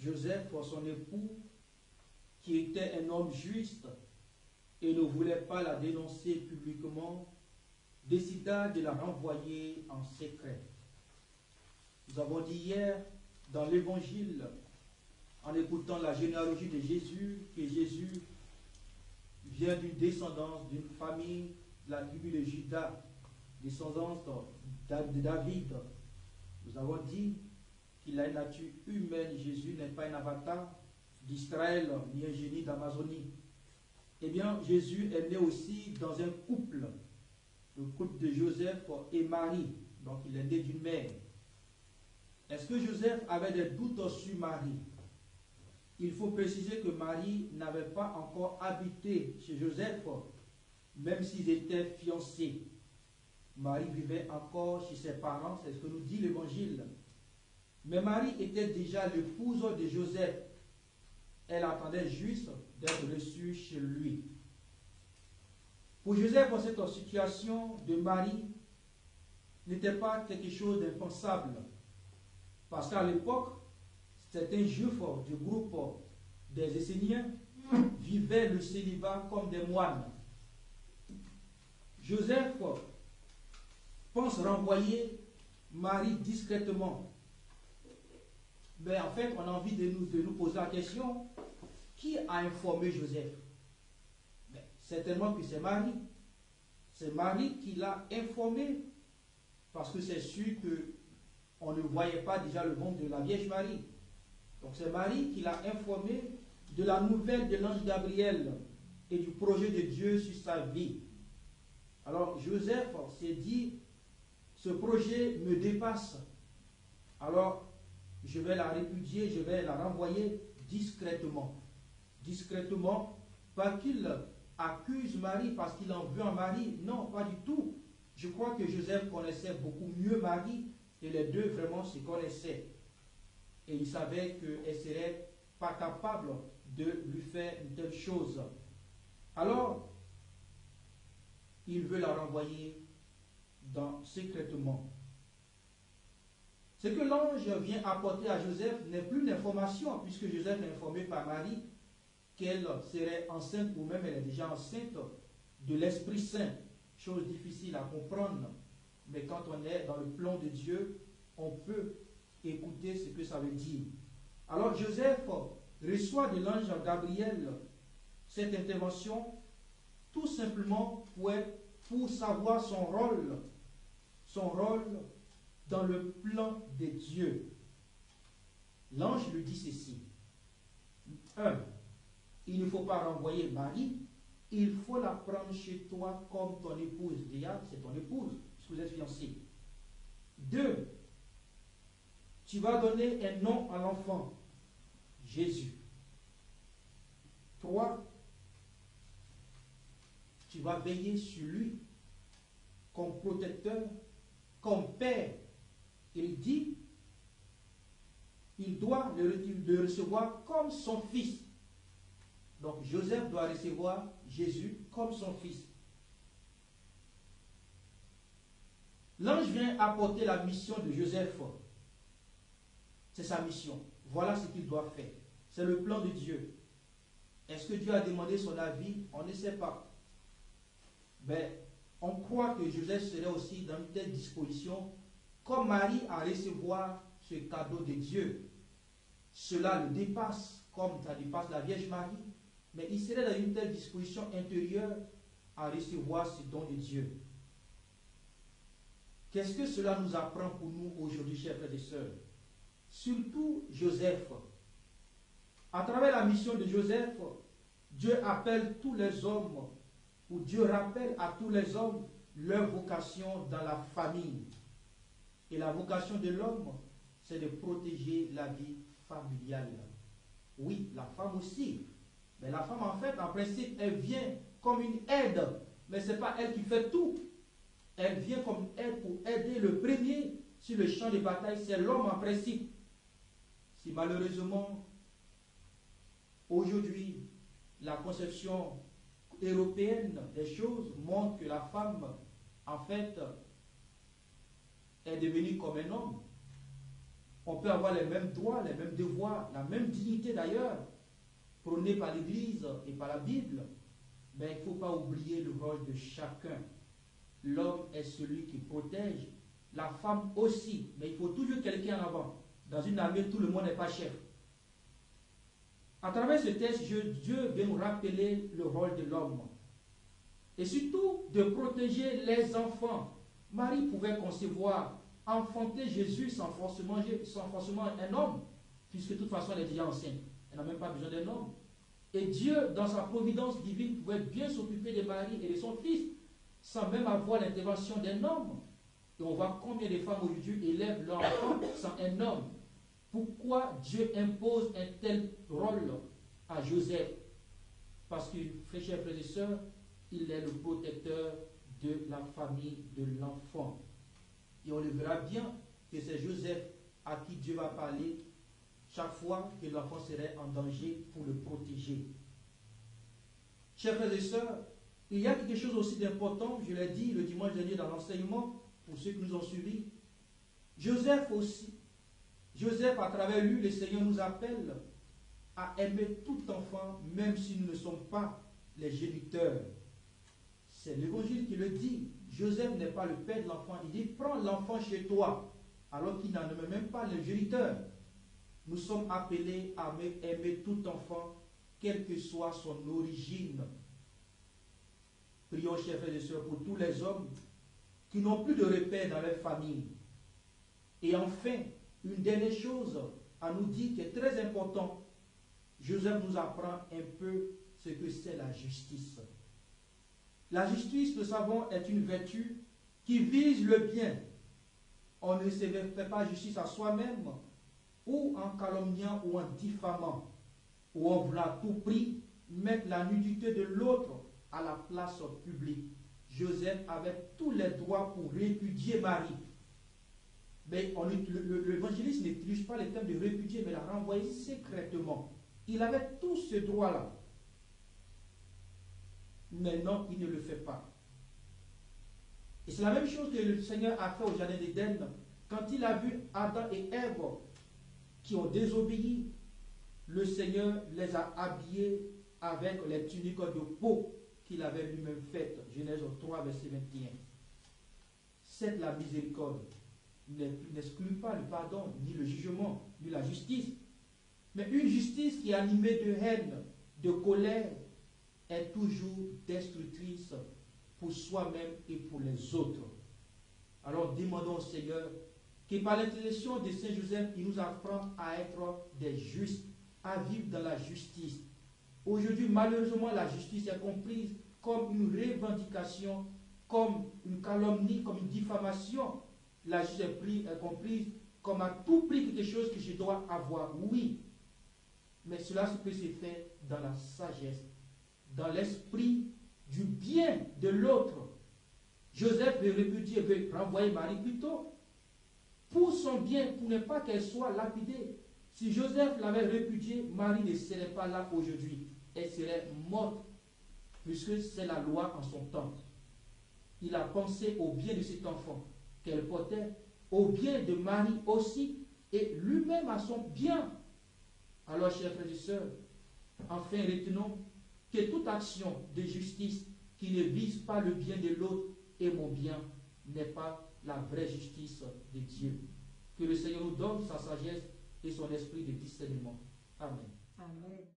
Joseph, son époux, qui était un homme juste et ne voulait pas la dénoncer publiquement, décida de la renvoyer en secret. Nous avons dit hier dans l'Évangile, en écoutant la généalogie de Jésus, que Jésus vient d'une descendance, d'une famille de la tribu de Juda, descendance de David. Nous avons dit qu'il a une nature humaine. Jésus n'est pas un avatar d'Israël, ni un génie d'Amazonie. Eh bien, Jésus est né aussi dans un couple, le couple de Joseph et Marie. Donc, il est né d'une mère. Est-ce que Joseph avait des doutes sur Marie? Il faut préciser que Marie n'avait pas encore habité chez Joseph, même s'ils étaient fiancés. Marie vivait encore chez ses parents, c'est ce que nous dit l'Évangile. Mais Marie était déjà l'épouse de Joseph. Elle attendait juste d'être reçue chez lui. Pour Joseph, cette situation de Marie n'était pas quelque chose d'impensable. Parce qu'à l'époque, certains juifs du groupe des Esséniens vivaient le célibat comme des moines. Joseph pense renvoyer Marie discrètement. Mais en fait, on a envie de nous poser la question, qui a informé Joseph? Mais certainement que c'est Marie. C'est Marie qui l'a informé, parce que c'est sûr qu'on ne voyait pas déjà le ventre de la Vierge Marie. Donc c'est Marie qui l'a informé de la nouvelle de l'ange Gabriel et du projet de Dieu sur sa vie. Alors Joseph s'est dit, ce projet me dépasse. Alors je vais la répudier, je vais la renvoyer discrètement. Discrètement, pas qu'il accuse Marie parce qu'il en veut en Marie. Non, pas du tout. Je crois que Joseph connaissait beaucoup mieux Marie et les deux vraiment se connaissaient. Et il savait qu'elle ne serait pas capable de lui faire une telle chose. Alors, il veut la renvoyer secrètement. Ce que l'ange vient apporter à Joseph n'est plus d'information, puisque Joseph est informé par Marie qu'elle serait enceinte, ou même elle est déjà enceinte de l'Esprit Saint. Chose difficile à comprendre, mais quand on est dans le plan de Dieu, on peut écouter ce que ça veut dire. Alors Joseph reçoit de l'ange Gabriel cette intervention tout simplement pour savoir son rôle dans le plan de Dieu. L'ange lui dit ceci. 1. Il ne faut pas renvoyer Marie, il faut la prendre chez toi comme ton épouse. Déjà, c'est ton épouse, puisque vous êtes fiancés. 2. Tu vas donner un nom à l'enfant, Jésus. 3. Tu vas veiller sur lui comme protecteur, comme père. Il dit, il doit le recevoir comme son fils. Donc Joseph doit recevoir Jésus comme son fils. L'ange vient apporter la mission de Joseph. C'est sa mission. Voilà ce qu'il doit faire. C'est le plan de Dieu. Est-ce que Dieu a demandé son avis? On ne sait pas. Mais on croit que Joseph serait aussi dans une telle disposition comme Marie à recevoir ce cadeau de Dieu. Cela le dépasse, comme ça dépasse la Vierge Marie, mais il serait dans une telle disposition intérieure à recevoir ce don de Dieu. Qu'est-ce que cela nous apprend pour nous aujourd'hui, chers frères et sœurs? Surtout Joseph. À travers la mission de Joseph, Dieu appelle tous les hommes, ou Dieu rappelle à tous les hommes leur vocation dans la famille. Et la vocation de l'homme, c'est de protéger la vie familiale. Oui, la femme aussi. Mais la femme, en fait, en principe, elle vient comme une aide. Mais ce n'est pas elle qui fait tout. Elle vient comme aide pour aider le premier sur le champ de bataille. C'est l'homme en principe. Si malheureusement, aujourd'hui, la conception européenne des choses montre que la femme, en fait, est devenue comme un homme. On peut avoir les mêmes droits, les mêmes devoirs, la même dignité d'ailleurs, prônée par l'Église et par la Bible. Mais il ne faut pas oublier le rôle de chacun. L'homme est celui qui protège, la femme aussi, mais il faut toujours quelqu'un en avant. Dans une armée, tout le monde n'est pas chef. À travers ce texte, Dieu vient nous rappeler le rôle de l'homme. Et surtout, de protéger les enfants. Marie pouvait concevoir, enfanter Jésus sans forcément un homme, puisque de toute façon, elle est déjà enceinte. Elle n'a même pas besoin d'un homme. Et Dieu, dans sa providence divine, pouvait bien s'occuper de Marie et de son fils, sans même avoir l'intervention d'un homme. Et on voit combien de femmes aujourd'hui élèvent leur enfant sans un homme. Pourquoi Dieu impose un tel rôle à Joseph? Parce que, chers frères et sœurs, il est le protecteur de la famille de l'enfant. Et on le verra bien que c'est Joseph à qui Dieu va parler chaque fois que l'enfant serait en danger pour le protéger. Chers frères et sœurs, il y a quelque chose aussi d'important, je l'ai dit le dimanche dernier dans l'enseignement, pour ceux qui nous ont suivis. Joseph aussi. Joseph, à travers lui, le Seigneur nous appelle à aimer tout enfant, même si nous ne sommes pas les géniteurs. C'est l'Évangile qui le dit. Joseph n'est pas le père de l'enfant. Il dit, prends l'enfant chez toi, alors qu'il n'en aime même pas le géniteur. Nous sommes appelés à aimer tout enfant, quelle que soit son origine. Prions, chers frères et sœurs, pour tous les hommes qui n'ont plus de repère dans leur famille. Et enfin, une dernière chose à nous dire qui est très importante. Joseph nous apprend un peu ce que c'est la justice. La justice, nous savons, est une vertu qui vise le bien. On ne se fait pas justice à soi-même, ou en calomniant ou en diffamant, ou en voulant à tout prix mettre la nudité de l'autre à la place publique. Joseph avait tous les droits pour répudier Marie. Mais l'évangéliste n'utilise pas le terme de répudier, mais la renvoyer secrètement. Il avait tout ce droit-là. Mais non, il ne le fait pas. Et c'est la même chose que le Seigneur a fait au jardin d'Éden. Quand il a vu Adam et Ève qui ont désobéi, le Seigneur les a habillés avec les tuniques de peau qu'il avait lui-même faites. Genèse 3, verset 21. C'est la miséricorde. N'exclut pas le pardon, ni le jugement, ni la justice. Mais une justice qui est animée de haine, de colère, est toujours destructrice pour soi-même et pour les autres. Alors demandons au Seigneur que par l'intercession de Saint Joseph, il nous apprend à être des justes, à vivre dans la justice. Aujourd'hui, malheureusement, la justice est comprise comme une revendication, comme une calomnie, comme une diffamation. La justice est comprise comme à tout prix quelque chose que je dois avoir. Oui, mais cela peut se faire dans la sagesse, dans l'esprit du bien de l'autre. Joseph veut répudier, veut renvoyer Marie plutôt pour son bien, pour ne pas qu'elle soit lapidée. Si Joseph l'avait répudiée, Marie ne serait pas là aujourd'hui. Elle serait morte, puisque c'est la loi en son temps. Il a pensé au bien de cet enfant qu'elle portait, au bien de Marie aussi, et lui-même à son bien. Alors, chers frères et sœurs, enfin retenons que toute action de justice qui ne vise pas le bien de l'autre et mon bien n'est pas la vraie justice de Dieu. Que le Seigneur nous donne sa sagesse et son esprit de discernement. Amen.